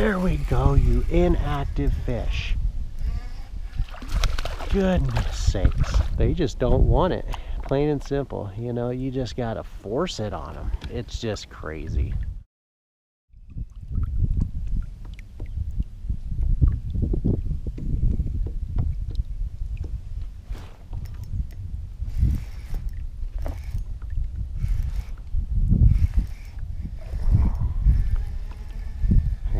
There we go, you inactive fish. Goodness sakes. They just don't want it. Plain and simple. You know, you just gotta force it on them. It's just crazy.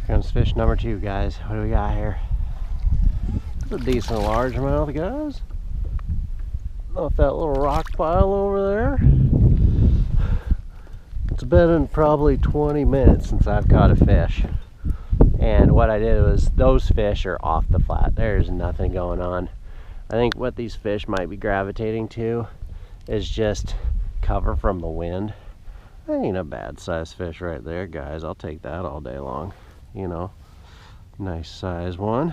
Comes fish number 2, guys. What do we got here? It's a decent largemouth, guys. Off that little rock pile over there. It's been in probably 20 minutes since I've caught a fish. And what I did was, those fish are off the flat. There's nothing going on. I think what these fish might be gravitating to is just cover from the wind. That ain't a bad sized fish right there, guys. I'll take that all day long. You know, nice size one.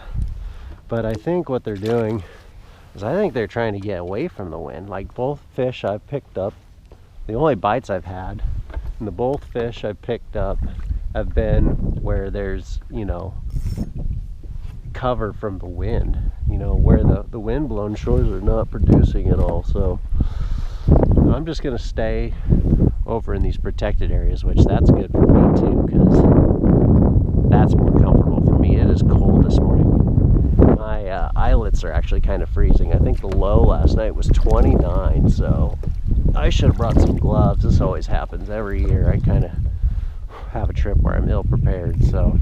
But I think what they're doing is, I think they're trying to get away from the wind. Like both fish I've picked up, the only bites I've had, and the both fish I've picked up have been where there's, you know, cover from the wind, you know, where the wind blown shores are not producing at all. So I'm just gonna stay over in these protected areas, which that's good for me too, because that's more comfortable for me. It is cold this morning. My eyelets are actually kind of freezing. I think the low last night was 29, so I should have brought some gloves. This always happens every year. I kind of have a trip where I'm ill prepared, so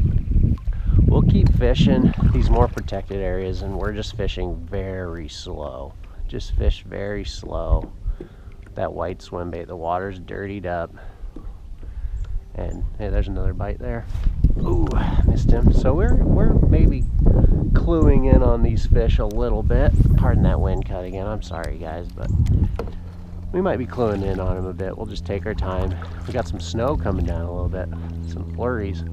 we'll keep fishing these more protected areas, and we're just fishing very slow. Just fish very slow. That white swim bait, the water's dirtied up. And hey, there's another bite there. Ooh, missed him. So we're maybe cluing in on these fish a little bit. Pardon that wind cut again. I'm sorry, guys, but we might be cluing in on them a bit. We'll just take our time. We got some snow coming down a little bit, some flurries.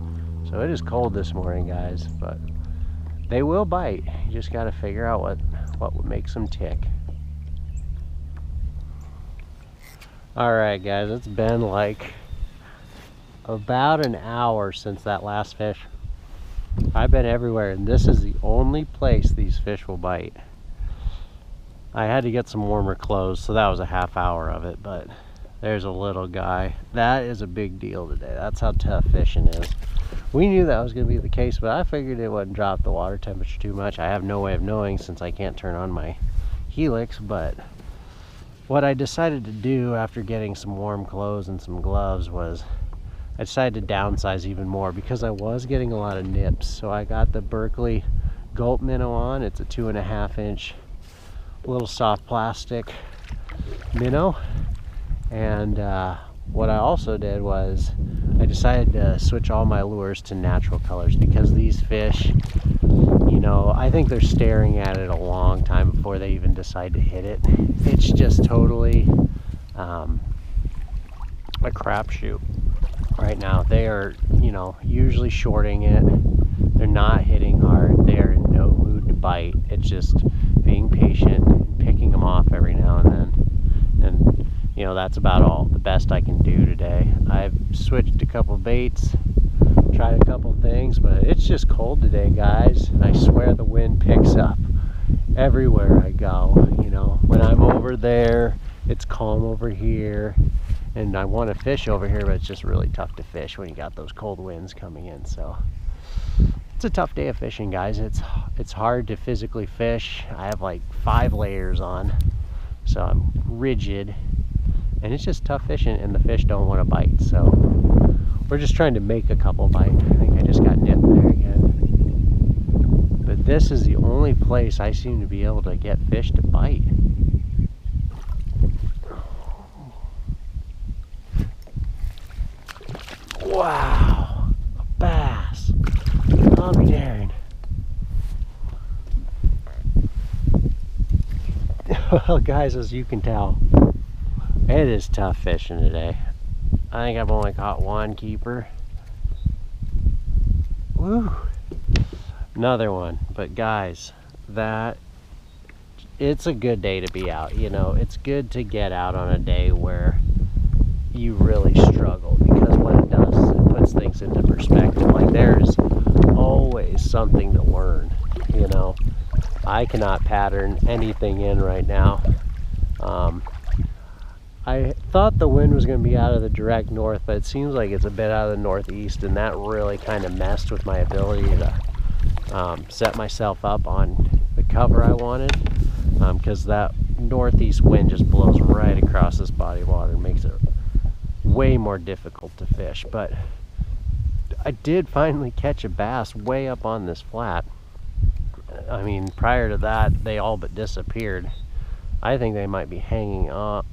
So it is cold this morning, guys, but they will bite. You just got to figure out what makes them tick. All right, guys, it's been like about an hour since that last fish. I've been everywhere, and this is the only place these fish will bite. I had to get some warmer clothes, so that was a half hour of it, but there's a little guy. That is a big deal today. That's how tough fishing is. We knew that was going to be the case, but I figured it wouldn't drop the water temperature too much. I have no way of knowing since I can't turn on my helix, but what I decided to do after getting some warm clothes and some gloves was I decided to downsize even more, because I was getting a lot of nips. So I got the Berkeley Gulp minnow on. It's a 2.5 inch little soft plastic minnow. And what I also did was I decided to switch all my lures to natural colors, because these fish, you know, I think they're staring at it a long time before they even decide to hit it. It's just totally a crapshoot. Right now they are, you know, usually shorting it. They're not hitting hard. They are in no mood to bite. It's just being patient and picking them off every now and then. And you know, that's about all, the best I can do today. I've switched a couple baits, tried a couple things, but it's just cold today, guys, and I swear the wind picks up everywhere I go. You know, when I'm over there, it's calm over here, and I want to fish over here, but it's just really tough to fish when you got those cold winds coming in. So it's a tough day of fishing, guys. It's hard to physically fish. I have like 5 layers on, so I'm rigid, and it's just tough fishing, and the fish don't want to bite. So we're just trying to make a couple bite. I think I just got nipped there again. But this is the only place I seem to be able to get fish to bite. Wow, a bass. I'll be darned. Well, guys, as you can tell, it is tough fishing today. I think I've only caught one keeper. Woo! Another one. But guys, it's a good day to be out. You know, it's good to get out on a day where you really struggle, because what it does is it puts things into perspective. Like, there's something to learn, you know. I cannot pattern anything in right now. I thought the wind was going to be out of the direct north, but it seems like it's a bit out of the northeast, and that really kind of messed with my ability to set myself up on the cover I wanted, because that northeast wind just blows right across this body of water and makes it way more difficult to fish. But I did finally catch a bass way up on this flat. I mean, prior to that, they all but disappeared. I think they might be hanging out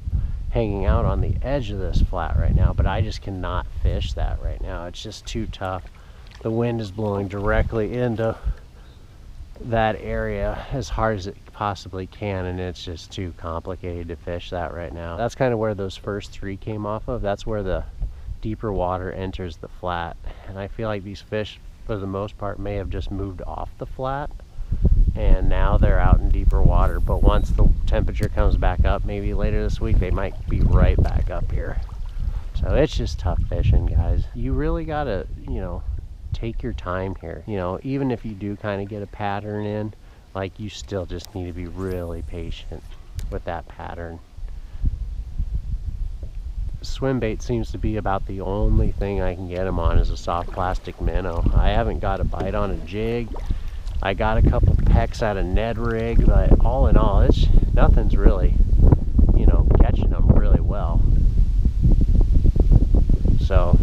on the edge of this flat right now, but I just cannot fish that right now. It's just too tough. The wind is blowing directly into that area as hard as it possibly can, and it's just too complicated to fish that right now. That's kind of where those first three came off of. That's where the deeper water enters the flat, and I feel like these fish for the most part may have just moved off the flat and now they're out in deeper water. But once the temperature comes back up, maybe later this week, they might be right back up here. So it's just tough fishing, guys. You really gotta, you know, take your time here. You know, even if you do kind of get a pattern in, like, you still just need to be really patient with that pattern. Swim bait seems to be about the only thing I can get them on is a soft plastic minnow. I haven't got a bite on a jig. I got a couple pecks out of Ned rig, but all in all, nothing's really, you know, catching them really well. So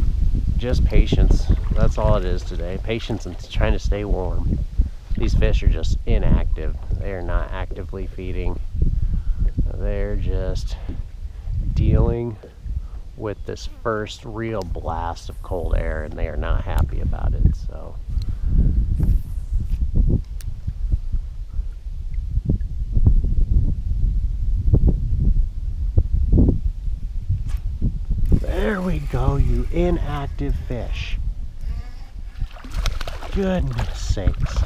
just patience. That's all it is today. Patience and trying to stay warm. These fish are just inactive. They are not actively feeding. They're just dealing with this first real blast of cold air, and they are not happy about it. So there we go, you inactive fish. Goodness sakes.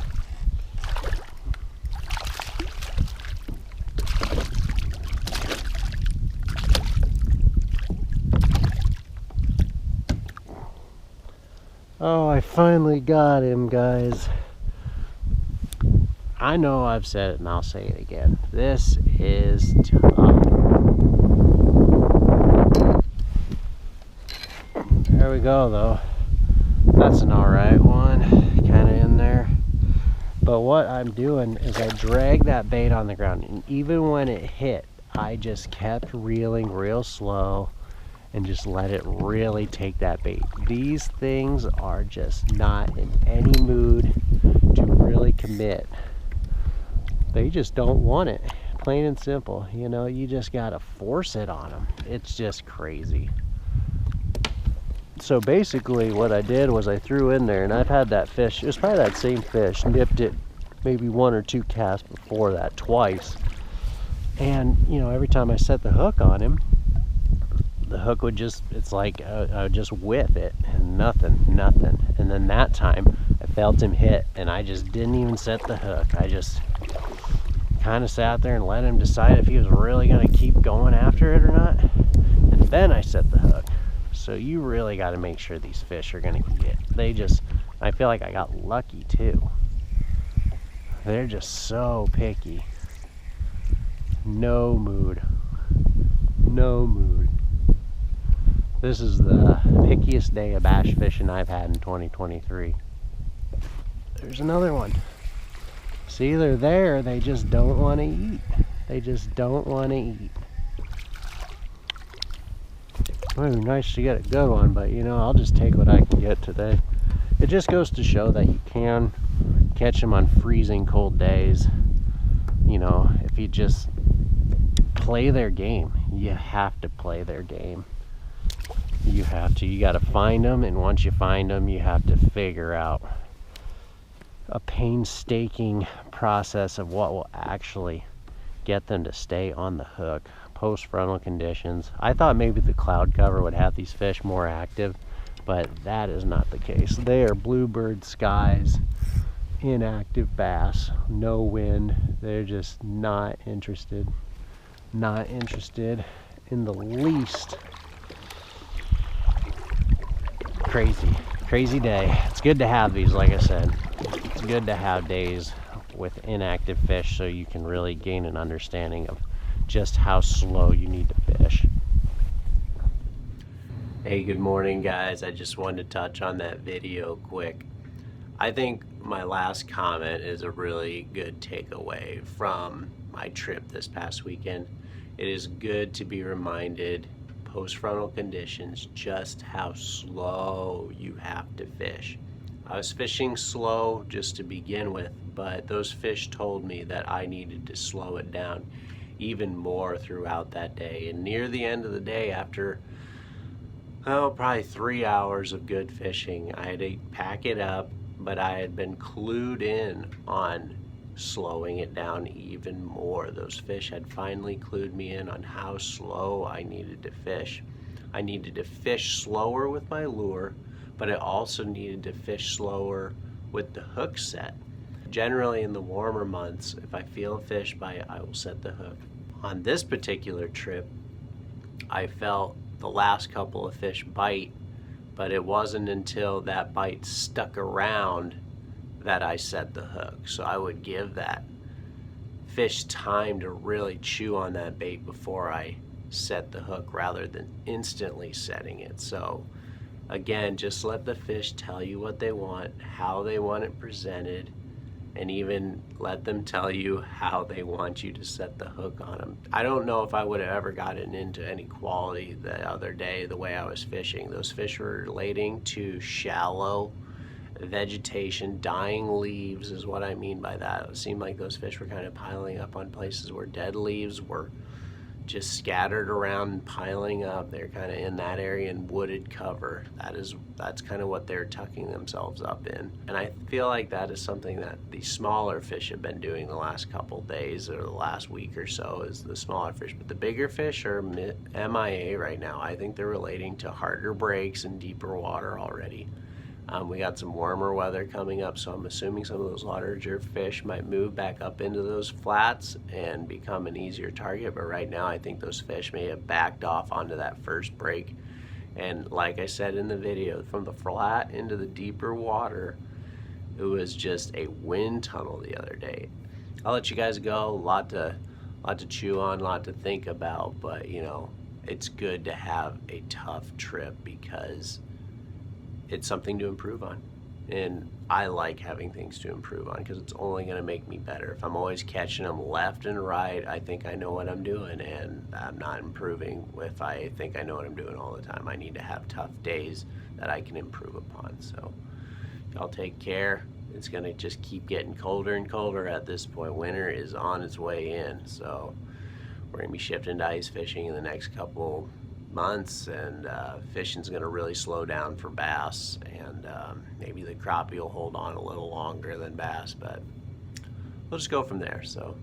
Oh, I finally got him, guys. I know I've said it and I'll say it again. This is tough. There we go, though. That's an alright one, kind of in there. But what I'm doing is I drag that bait on the ground, and even when it hit, I just kept reeling real slow and just let it really take that bait. These things are just not in any mood to really commit. They just don't want it, plain and simple. You know, you just gotta force it on them. It's just crazy. So basically what I did was I threw in there, and I've had that fish, it was probably that same fish, nipped it maybe 1 or 2 casts before that, twice. And, you know, every time I set the hook on him, the hook would just, it's like I would just whiff it, and nothing. And then that time I felt him hit, and I just didn't even set the hook. I just kind of sat there and let him decide if he was really going to keep going after it or not. And then I set the hook. So you really got to make sure these fish are going to eat it. They just, I feel like I got lucky too. They're just so picky. No mood. No mood. This is the pickiest day of bass fishing I've had in 2023. There's another one. See, they're there, they just don't want to eat. They just don't want to eat. Well, nice to get a good one, but you know, I'll just take what I can get today. It just goes to show that you can catch them on freezing cold days. You know, if you just play their game. You have to play their game. You have to. You got to find them, and once you find them, you have to figure out a painstaking process of what will actually get them to stay on the hook. Post-frontal conditions. I thought maybe the cloud cover would have these fish more active, but that is not the case. They are bluebird skies, inactive bass, no wind. They're just not interested. Not interested in the least. Crazy day. It's good to have these, like I said. it's good to have days with inactive fish so you can really gain an understanding of just how slow you need to fish. Hey, good morning guys. I just wanted to touch on that video quick. I think my last comment is a really good takeaway from my trip this past weekend. It is good to be reminded post-frontal conditions just how slow you have to fish. I was fishing slow just to begin with, but those fish told me that I needed to slow it down even more throughout that day. And near the end of the day, after probably 3 hours of good fishing, I had to pack it up, but I had been clued in on slowing it down even more. Those fish had finally clued me in on how slow I needed to fish. I needed to fish slower with my lure, but I also needed to fish slower with the hook set. Generally in the warmer months, if I feel a fish bite, I will set the hook. On this particular trip, I felt the last couple of fish bite, but it wasn't until that bite stuck around that I set the hook. So I would give that fish time to really chew on that bait before I set the hook rather than instantly setting it. So again, just let the fish tell you what they want, how they want it presented, and even let them tell you how they want you to set the hook on them. I don't know if I would have ever gotten into any quality the other day the way I was fishing. Those fish were relating to shallow vegetation, dying leaves is what I mean by that. It seemed like those fish were kind of piling up on places where dead leaves were just scattered around and piling up. They're kind of in that area in wooded cover. That's kind of what they're tucking themselves up in. And I feel like that is something that the smaller fish have been doing the last couple days or the last week or so, is the smaller fish. But the bigger fish are MIA right now. I think they're relating to harder breaks and deeper water already. We got some warmer weather coming up, so I'm assuming some of those larger fish might move back up into those flats and become an easier target. But right now, I think those fish may have backed off onto that first break. And like I said in the video, from the flat into the deeper water, it was just a wind tunnel the other day. I'll let you guys go. A lot to chew on, a lot to think about, but you know, it's good to have a tough trip because it's something to improve on. And I like having things to improve on because it's only going to make me better. If I'm always catching them left and right, I think I know what I'm doing, and I'm not improving if I think I know what I'm doing all the time. I need to have tough days that I can improve upon. So y'all take care. It's going to just keep getting colder and colder at this point. Winter is on its way in, so we're going to be shifting to ice fishing in the next couple months, and fishing's going to really slow down for bass, and maybe the crappie will hold on a little longer than bass, but we'll just go from there. So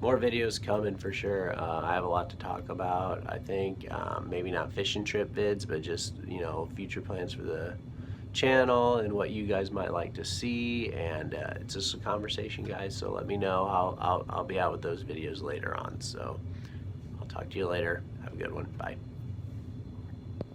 more videos coming for sure. I have a lot to talk about. I think maybe not fishing trip vids, but just, you know, future plans for the channel and what you guys might like to see. And it's just a conversation, guys, so let me know. I'll be out with those videos later on. So I'll talk to you later. Have a good one. Bye.